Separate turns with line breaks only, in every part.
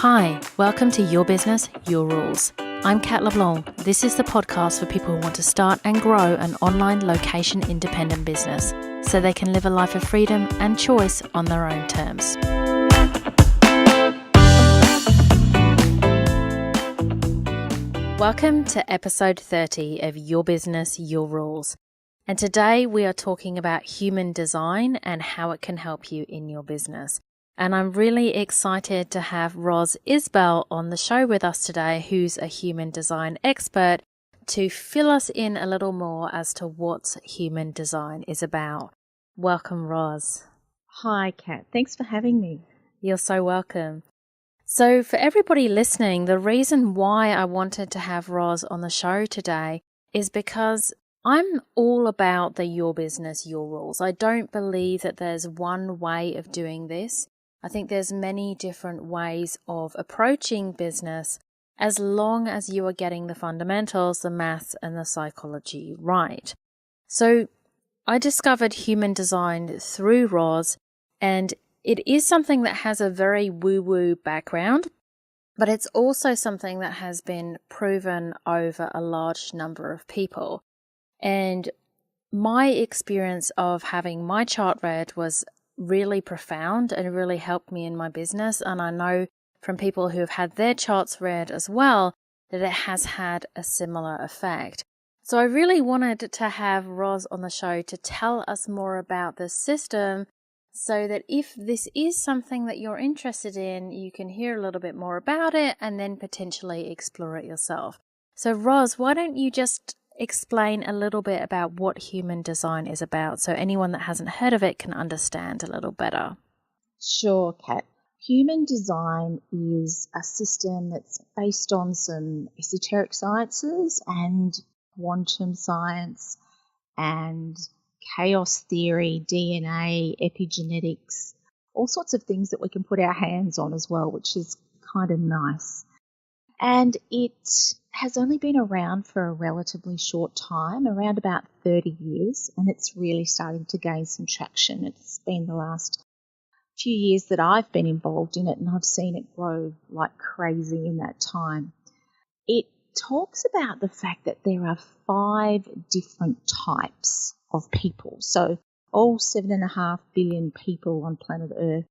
Hi, welcome to Your Business, Your Rules. I'm Kat LeBlanc. This is the podcast for people who want to start and grow an online location-independent business so they can live a life of freedom and choice on their own terms. Welcome to episode 30 of Your Business, Your Rules. And today we are talking about human design and how it can help you in your business. And I'm really excited to have Ros Isbell on the show with us today, who's a human design expert, to fill us in a little more as to what human design is about. Welcome, Ros.
Hi, Kat. Thanks for having me.
You're so welcome. So for everybody listening, the reason why I wanted to have Ros on the show today is because I'm all about the Your Business, Your Rules. I don't believe that there's one way of doing this. I think there's many different ways of approaching business as long as you are getting the fundamentals, the maths and the psychology right. So I discovered human design through Ros, and it is something that has a very woo-woo background, but it's also something that has been proven over a large number of people. And my experience of having my chart read was really profound and really helped me in my business. And I know from people who have had their charts read as well that it has had a similar effect. So I really wanted to have Ros on the show to tell us more about this system so that if this is something that you're interested in, you can hear a little bit more about it and then potentially explore it yourself. So Ros, why don't you just explain a little bit about what human design is about so anyone that hasn't heard of it can understand a little better?
Sure, Kat. Human design is a system that's based on some esoteric sciences and quantum science and chaos theory, DNA, epigenetics, all sorts of things that we can put our hands on as well, which is kind of nice. And it has only been around for a relatively short time, around about 30 years, and it's really starting to gain some traction. It's been the last few years that I've been involved in it, and I've seen it grow like crazy in that time. It talks about the fact that there are 5 different types of people. So all 7.5 billion people on planet Earth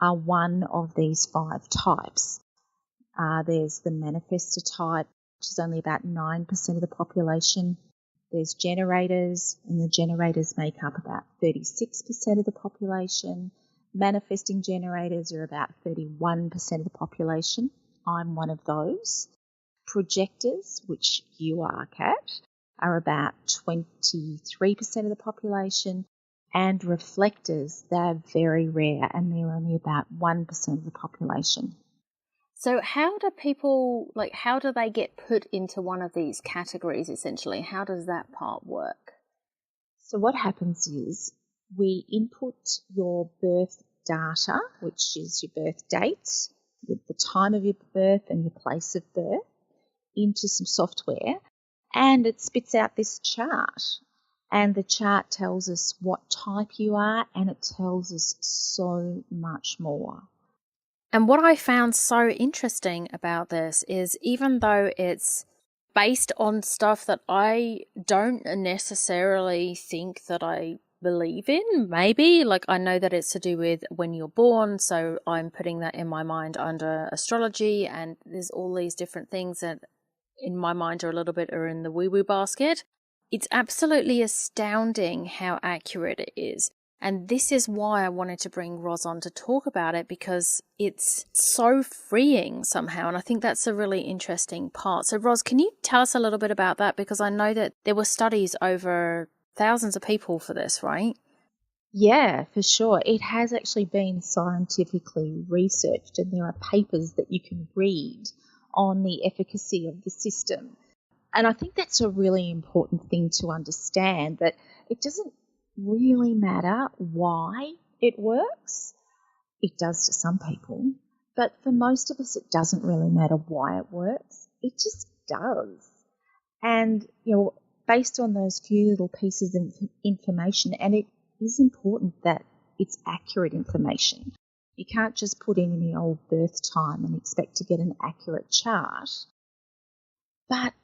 are one of these 5 types. There's the manifestor type, which is only about 9% of the population. There's generators, and the generators make up about 36% of the population. Manifesting generators are about 31% of the population. I'm one of those. Projectors, which you are, Kat, are about 23% of the population. And reflectors, they're very rare, and they're only about 1% of the population.
So how do people, how do they get put into one of these categories essentially? How does that part work?
So what happens is we input your birth data, which is your birth date, the time of your birth and your place of birth, into some software, and it spits out this chart. And the chart tells us what type you are, and it tells us so much more.
And what I found so interesting about this is even though it's based on stuff that I don't necessarily think that I believe in, maybe, I know that it's to do with when you're born, so I'm putting that in my mind under astrology, and there's all these different things that in my mind are in the woo-woo basket. It's absolutely astounding how accurate it is. And this is why I wanted to bring Ros on to talk about it, because it's so freeing somehow. And I think that's a really interesting part. So Ros, can you tell us a little bit about that? Because I know that there were studies over thousands of people for this, right?
Yeah, for sure. It has actually been scientifically researched, and there are papers that you can read on the efficacy of the system. And I think that's a really important thing to understand, that it doesn't really matter why it works. It does to some people, but for most of us it doesn't really matter why it works. It just does. And, based on those few little pieces of information, and it is important that it's accurate information. You can't just put in any old birth time and expect to get an accurate chart. But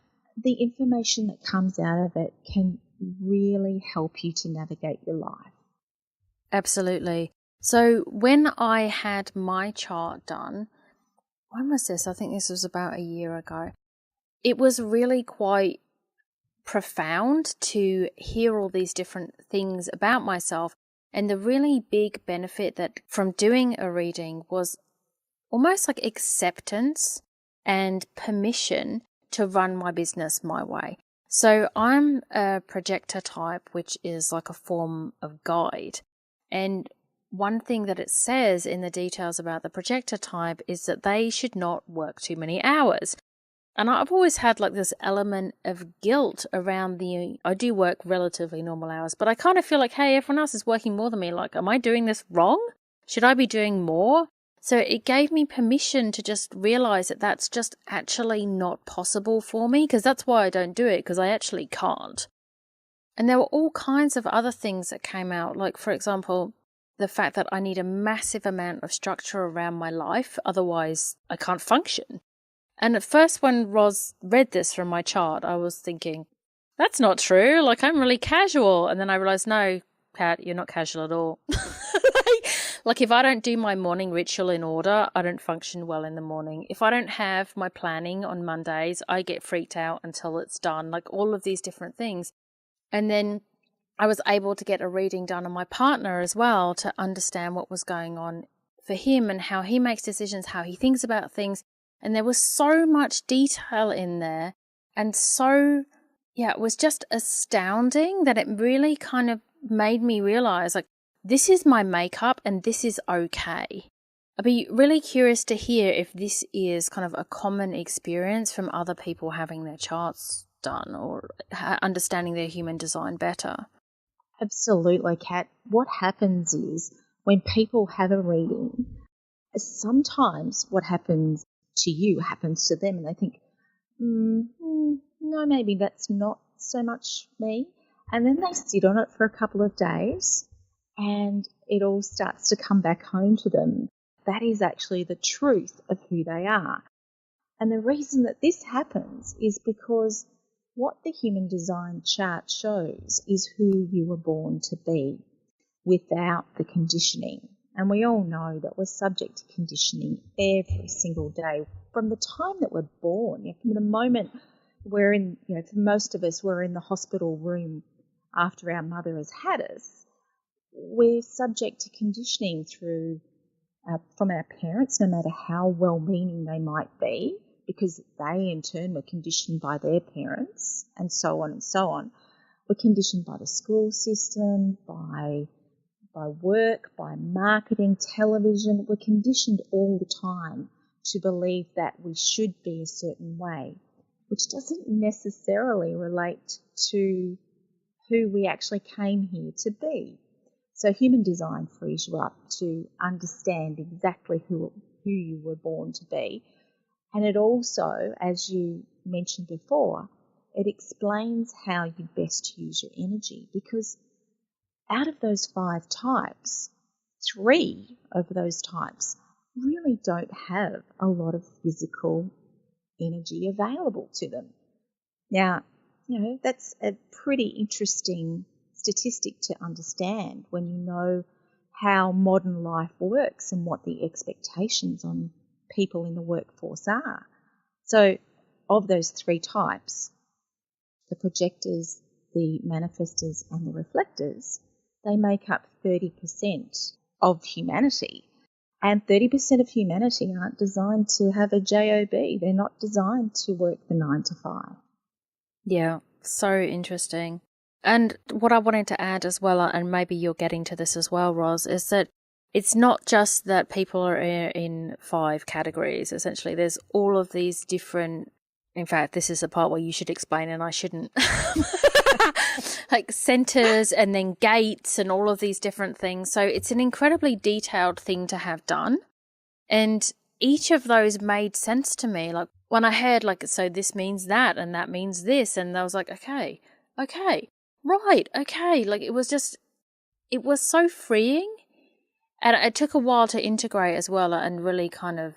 the information that comes out of it can really help you to navigate your life.
Absolutely. So when I had my chart done, when was this? I think this was about a year ago. It was really quite profound to hear all these different things about myself. And the really big benefit that from doing a reading was almost like acceptance and permission to run my business my way. So I'm a projector type, which is like a form of guide. And one thing that it says in the details about the projector type is that they should not work too many hours. And I've always had like this element of guilt around I do work relatively normal hours, but I kind of feel like, hey, everyone else is working more than me. Like, am I doing this wrong? Should I be doing more? So it gave me permission to just realize that that's just actually not possible for me, because that's why I don't do it, because I actually can't. And there were all kinds of other things that came out, like, for example, the fact that I need a massive amount of structure around my life, otherwise I can't function. And at first, when Roz read this from my chart, I was thinking, that's not true. Like, I'm really casual. And then I realized, no, Kat, you're not casual at all. Like, if I don't do my morning ritual in order, I don't function well in the morning. If I don't have my planning on Mondays, I get freaked out until it's done. Like, all of these different things. And then I was able to get a reading done on my partner as well to understand what was going on for him and how he makes decisions, how he thinks about things. And there was so much detail in there, and it was just astounding that it really kind of made me realize, like, this is my makeup and this is okay. I'd be really curious to hear if this is kind of a common experience from other people having their charts done or understanding their human design better.
Absolutely, Kat. What happens is when people have a reading, sometimes what happens to you happens to them, and they think, no, maybe that's not so much me. And then they sit on it for a couple of days and it all starts to come back home to them. That is actually the truth of who they are. And the reason that this happens is because what the human design chart shows is who you were born to be without the conditioning. And we all know that we're subject to conditioning every single day from the time that we're born. From the moment we're in, for most of us, we're in the hospital room after our mother has had us. We're subject to conditioning from our parents, no matter how well-meaning they might be, because they in turn were conditioned by their parents, and so on and so on. We're conditioned by the school system, by work, by marketing, television. We're conditioned all the time to believe that we should be a certain way, which doesn't necessarily relate to who we actually came here to be. So human design frees you up to understand exactly who you were born to be. And it also, as you mentioned before, it explains how you best use your energy, because out of those 5 types, 3 of those types really don't have a lot of physical energy available to them. Now, that's a pretty interesting statistic to understand when you know how modern life works and what the expectations on people in the workforce are. So, of those 3 types, the projectors, the manifestors, and the reflectors, they make up 30% of humanity. And 30% of humanity aren't designed to have a job. They're not designed to work the 9 to 5.
Yeah, so interesting. And what I wanted to add as well, and maybe you're getting to this as well, Roz, is that it's not just that people are in 5 categories. Essentially, there's all of these different, in fact, this is the part where you should explain and I shouldn't, like centers and then gates and all of these different things. So it's an incredibly detailed thing to have done. And each of those made sense to me. Like when I heard so this means that and that means this. And I was like, okay, right, okay. Like it was so freeing. And it took a while to integrate as well and really kind of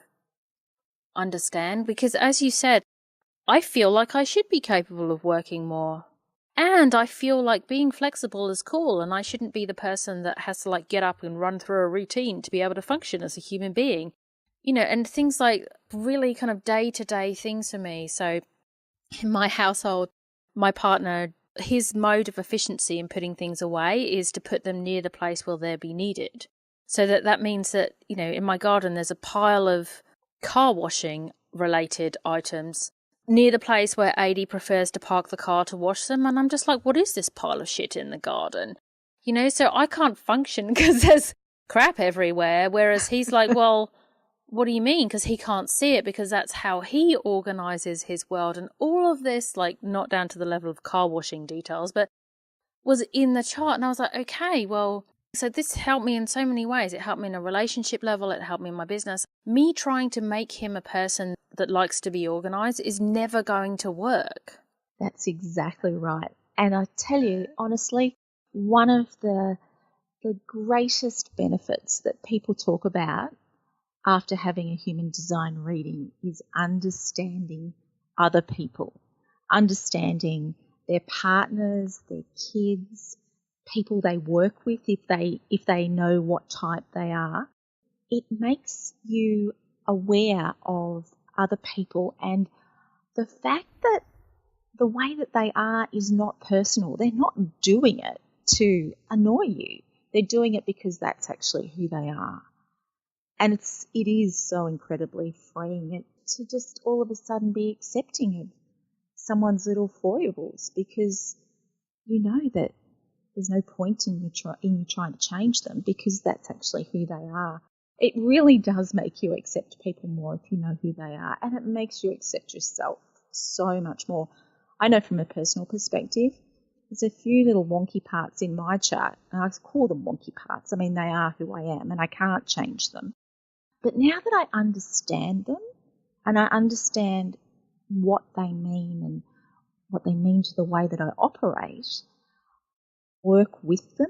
understand, because as you said, I feel like I should be capable of working more. And I feel like being flexible is cool, and I shouldn't be the person that has to like get up and run through a routine to be able to function as a human being. And things like really kind of day-to-day things for me. So in my household, my partner, his mode of efficiency in putting things away is to put them near the place where they'll be needed. So that means that, in my garden, there's a pile of car washing related items near the place where Adi prefers to park the car to wash them. And I'm just like, what is this pile of shit in the garden? So I can't function because there's crap everywhere. Whereas he's like, well, what do you mean? Because he can't see it, because that's how he organizes his world. And all of this, like, not down to the level of car washing details, but was in the chart. And I was like, okay, well, so this helped me in so many ways. It helped me in a relationship level. It helped me in my business. Me trying to make him a person that likes to be organized is never going to work.
That's exactly right. And I tell you, honestly, one of the greatest benefits that people talk about after having a human design reading is understanding other people, understanding their partners, their kids, people they work with, if they know what type they are. It makes you aware of other people and the fact that the way that they are is not personal. They're not doing it to annoy you. They're doing it because that's actually who they are. And it is so incredibly freeing to just all of a sudden be accepting of someone's little foibles, because you know that there's no point in you trying to change them, because that's actually who they are. It really does make you accept people more if you know who they are, and it makes you accept yourself so much more. I know from a personal perspective, there's a few little wonky parts in my chart, and I call them wonky parts. I mean, they are who I am and I can't change them. But now that I understand them and I understand what they mean and what they mean to the way that I operate, work with them,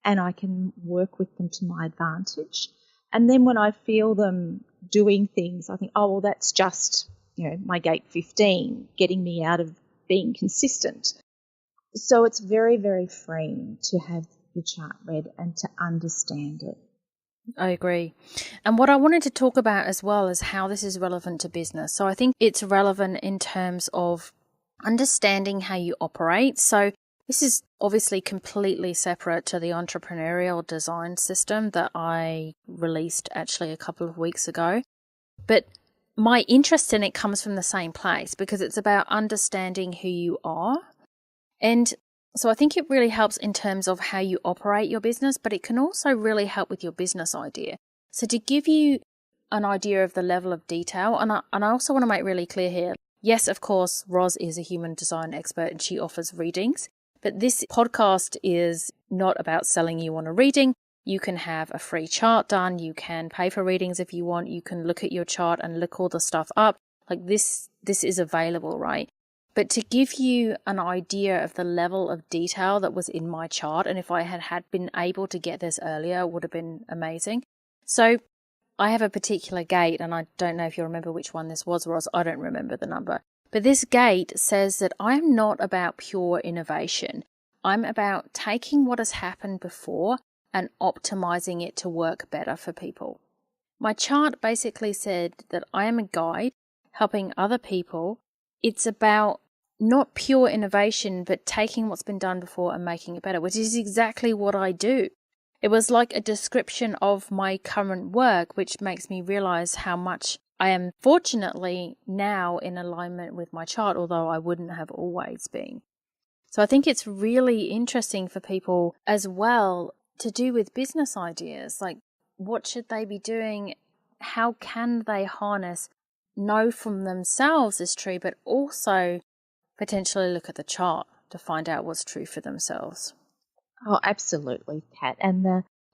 and I can work with them to my advantage. And then when I feel them doing things, I think, oh, well, that's just, my gate 15 getting me out of being consistent. So it's very, very freeing to have your chart read and to understand it.
I agree. And what I wanted to talk about as well is how this is relevant to business. So I think it's relevant in terms of understanding how you operate. So this is obviously completely separate to the entrepreneurial design system that I released actually a couple of weeks ago. But my interest in it comes from the same place, because it's about understanding who you are. And so I think it really helps in terms of how you operate your business, but it can also really help with your business idea. So to give you an idea of the level of detail, and I also want to make really clear here, yes, of course, Roz is a human design expert and she offers readings, but this podcast is not about selling you on a reading. You can have a free chart done. You can pay for readings if you want. You can look at your chart and look all the stuff up. Like this is available, right? But to give you an idea of the level of detail that was in my chart, and if I had been able to get this earlier, it would have been amazing. So I have a particular gate, and I don't know if you remember which one this was, Roz. I don't remember the number. But this gate says that I'm not about pure innovation. I'm about taking what has happened before and optimizing it to work better for people. My chart basically said that I am a guide helping other people. It's about not pure innovation, but taking what's been done before and making it better, which is exactly what I do. It was like a description of my current work, which makes me realize how much I am fortunately now in alignment with my chart, although I wouldn't have always been. So I think it's really interesting for people as well to do with business ideas. Like, what should they be doing? How can they harness, know from themselves is true, but also potentially look at the chart to find out what's true for themselves?
Oh, absolutely, Kat. And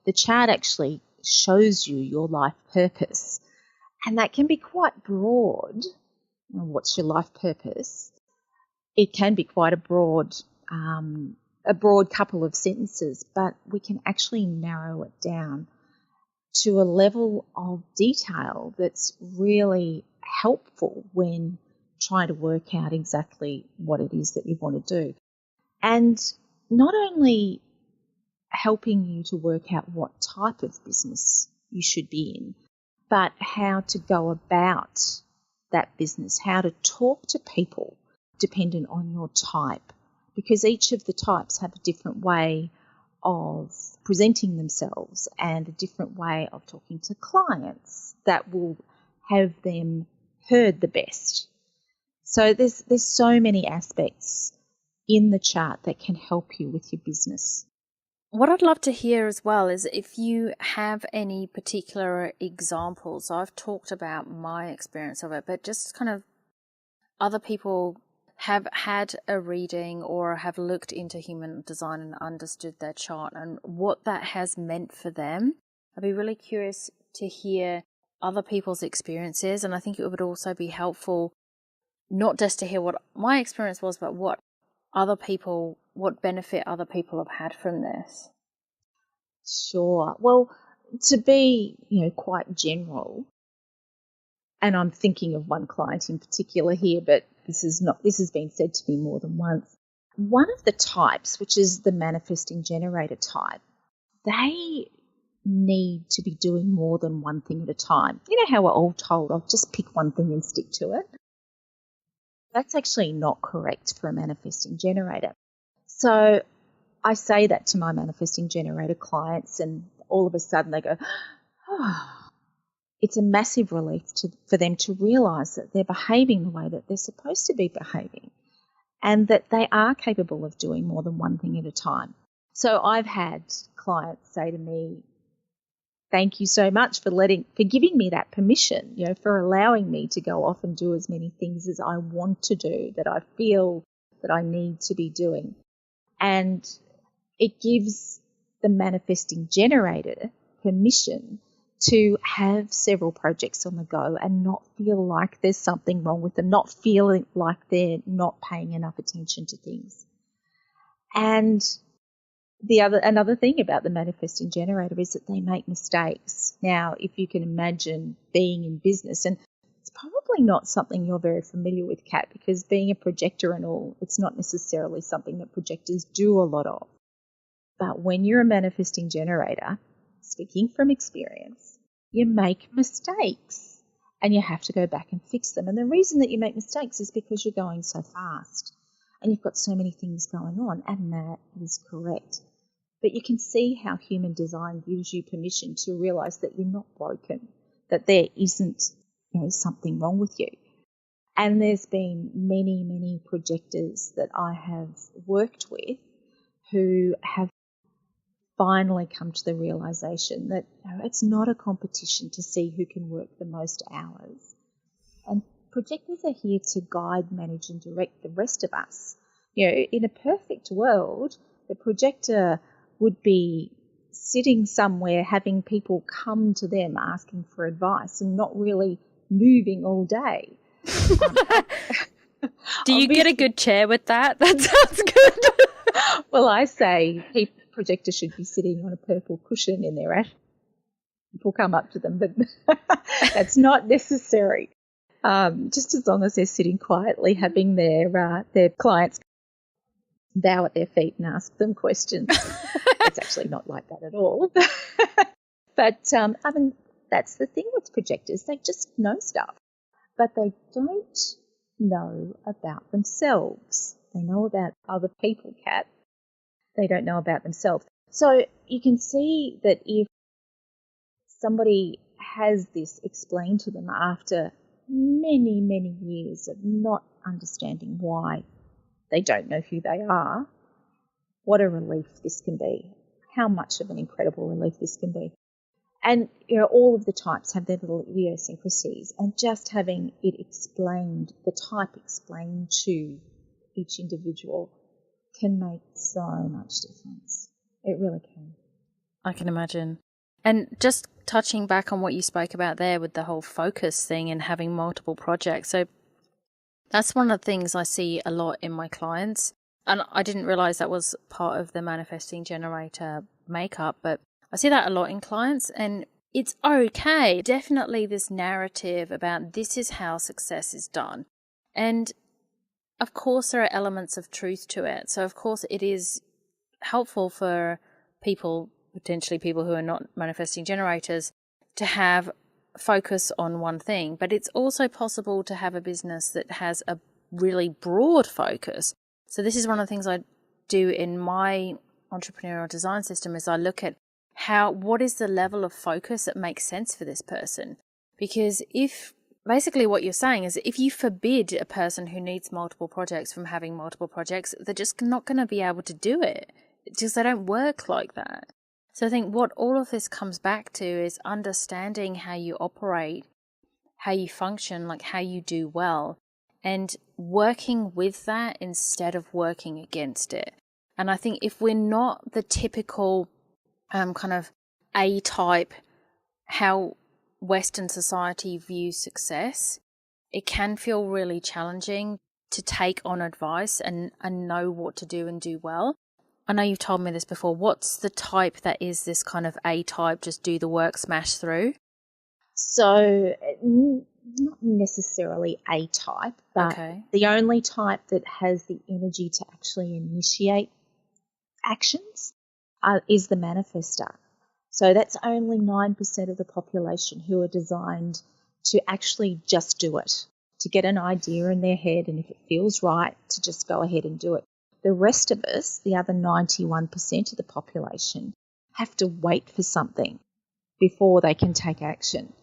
the chart actually shows you your life purpose. And that can be quite broad. What's your life purpose? It can be quite a broad couple of sentences, but we can actually narrow it down. to a level of detail that's really helpful when trying to work out exactly what it is that you want to do. And not only helping you to work out what type of business you should be in, but how to go about that business, how to talk to people dependent on your type, because each of the types have a different way of presenting themselves and a different way of talking to clients that will have them heard the best. So there's so many aspects in the chart that can help you with your business.
What I'd love to hear as well is if you have any particular examples. I've talked about my experience of it, but just kind of other people have had a reading or have looked into human design and understood their chart and what that has meant for them. I'd be really curious to hear other people's experiences, and I think it would also be helpful not just to hear what my experience was, but what benefit other people have had from this.
Sure. Well, to be, quite general, and I'm thinking of one client in particular here, but this has been said to me more than once. One of the types, which is the manifesting generator type, they need to be doing more than one thing at a time. You know how we're all told, I'll just pick one thing and stick to it? That's actually not correct for a manifesting generator. So I say that to my manifesting generator clients, and all of a sudden they go, oh. It's a massive relief for them to realise that they're behaving the way that they're supposed to be behaving and that they are capable of doing more than one thing at a time. So I've had clients say to me, thank you so much for giving me that permission, for allowing me to go off and do as many things as I want to do, that I feel that I need to be doing. And it gives the manifesting generator permission to have several projects on the go and not feel like there's something wrong with them, not feeling like they're not paying enough attention to things. And another thing about the manifesting generator is that they make mistakes. Now, if you can imagine being in business, and it's probably not something you're very familiar with, Kat, because being a projector and all, it's not necessarily something that projectors do a lot of. But when you're a manifesting generator, speaking from experience, you make mistakes and you have to go back and fix them. And the reason that you make mistakes is because you're going so fast and you've got so many things going on, and that is correct. But you can see how human design gives you permission to realise that you're not broken, that there isn't something wrong with you. And there's been many, many projectors that I have worked with who have finally come to the realisation that it's not a competition to see who can work the most hours. And projectors are here to guide, manage and direct the rest of us. In a perfect world, the projector would be sitting somewhere having people come to them asking for advice and not really moving all day.
Do you get a good chair with that? That sounds good.
Well, I say projector should be sitting on a purple cushion in their ash. People come up to them, but that's not necessary. Just as long as they're sitting quietly, having their clients bow at their feet and ask them questions. It's actually not like that at all. But that's the thing with projectors. They just know stuff, but they don't know about themselves. They know about other people, Kat. They don't know about themselves. So you can see that if somebody has this explained to them after many, many years of not understanding why they don't know who they are, what a relief this can be. How much of an incredible relief this can be. And, all of the types have their little idiosyncrasies, and just having it explained, the type explained to each individual, can make so much difference. It really can.
I can imagine. And just touching back on what you spoke about there with the whole focus thing and having multiple projects. So that's one of the things I see a lot in my clients. And I didn't realize that was part of the manifesting generator makeup, but I see that a lot in clients. And it's okay. Definitely this narrative about this is how success is done. And of course, there are elements of truth to it. So, of course, it is helpful for people, potentially people who are not manifesting generators, to have focus on one thing. But it's also possible to have a business that has a really broad focus. So this is one of the things I do in my entrepreneurial design system is I look at what is the level of focus that makes sense for this person. Because basically what you're saying is if you forbid a person who needs multiple projects from having multiple projects, they're just not going to be able to do it. They don't work like that. So I think what all of this comes back to is understanding how you operate, how you function, like how you do well, and working with that instead of working against it. And I think if we're not the typical kind of A-type, how Western society views success, it can feel really challenging to take on advice and know what to do and do well. I know you've told me this before. What's the type that is this kind of A-type, just do the work, smash through?
So not necessarily A-type, but the only type that has the energy to actually initiate actions is the manifester. So that's only 9% of the population who are designed to actually just do it, to get an idea in their head, and if it feels right, to just go ahead and do it. The rest of us, the other 91% of the population, have to wait for something before they can take action.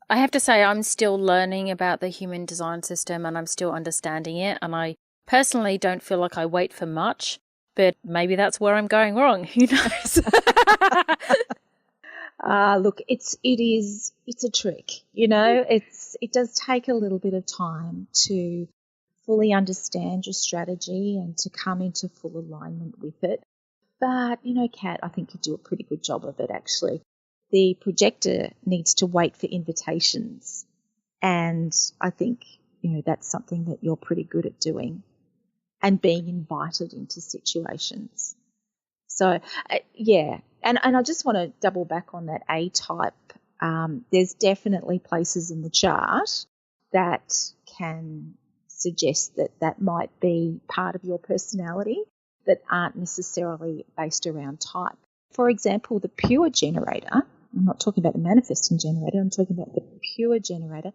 I have to say I'm still learning about the human design system and I'm still understanding it, and I personally don't feel like I wait for much, but maybe that's where I'm going wrong. Who knows?
Look, it's a trick, it does take a little bit of time to fully understand your strategy and to come into full alignment with it. But, Kat, I think you do a pretty good job of it, actually. The projector needs to wait for invitations, and I think, that's something that you're pretty good at doing, and being invited into situations. So, yeah, and I just want to double back on that A-type. There's definitely places in the chart that can suggest that might be part of your personality that aren't necessarily based around type. For example, the pure generator, I'm not talking about the manifesting generator, I'm talking about the pure generator,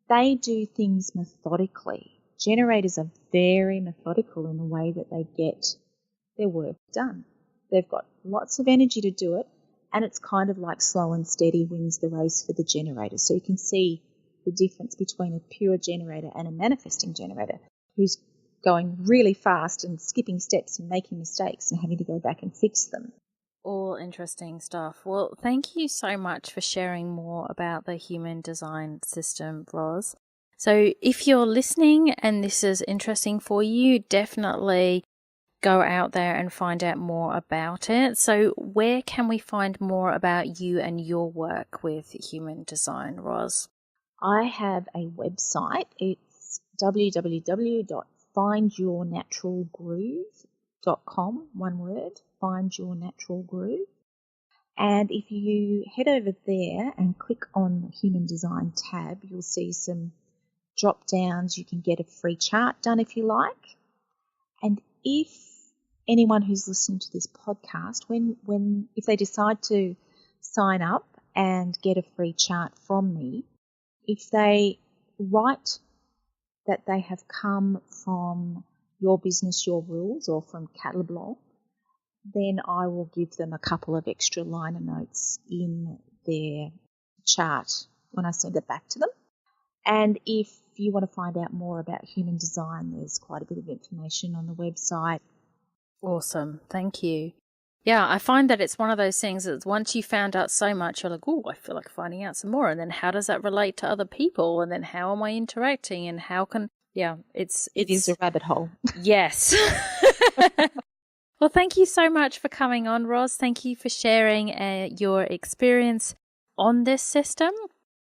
they do things methodically. Generators are very methodical in the way that they get their work done. They've got lots of energy to do it, and it's kind of like slow and steady wins the race for the generator. So you can see the difference between a pure generator and a manifesting generator who's going really fast and skipping steps and making mistakes and having to go back and fix them.
All interesting stuff. Well, thank you so much for sharing more about the human design system, Roz. So if you're listening and this is interesting for you, definitely go out there and find out more about it. So where can we find more about you and your work with human design, Roz?
I have a website. It's www.findyournaturalgroove.com, one word, Find Your Natural Groove. And if you head over there and click on the Human Design tab, you'll see some drop downs. You can get a free chart done if you like. And if anyone who's listening to this podcast, if they decide to sign up and get a free chart from me, if they write that they have come from Your Business, Your Rules or from Kat LeBlanc, then I will give them a couple of extra liner notes in their chart when I send it back to them. And if you want to find out more about human design, there's quite a bit of information on the website.
Awesome. Thank you. Yeah, I find that it's one of those things that once you found out so much, you're like, oh, I feel like finding out some more. And then how does that relate to other people? And then how am I interacting? And how can, it
is a rabbit hole.
Yes. Well, thank you so much for coming on, Roz. Thank you for sharing your experience on this system.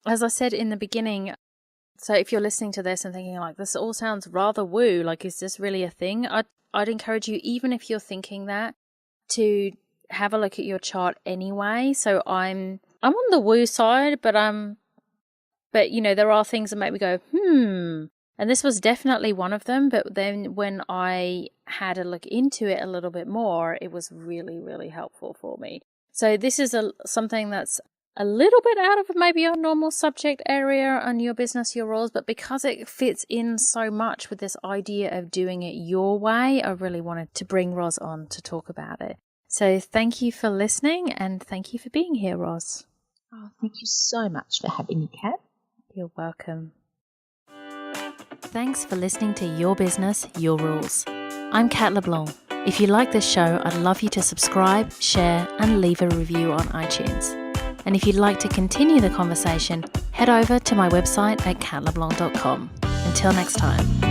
As I said in the beginning, so if you're listening to this and thinking like, this all sounds rather woo, like, is this really a thing? I'd encourage you, even if you're thinking that, to have a look at your chart anyway. So I'm I'm on the woo side, but there are things that make me go, and this was definitely one of them. But then when I had a look into it a little bit more, it was really, really helpful for me. So this is something that's a little bit out of maybe our normal subject area on Your Business, Your Rules, but because it fits in so much with this idea of doing it your way, I really wanted to bring Roz on to talk about it. So thank you for listening, and thank you for being here, Roz.
Oh, thank you so much for having me, Kat.
You're welcome. Thanks for listening to Your Business, Your Rules. I'm Kat LeBlanc. If you like this show, I'd love you to subscribe, share, and leave a review on iTunes. And if you'd like to continue the conversation, head over to my website at katleblanc.com. Until next time.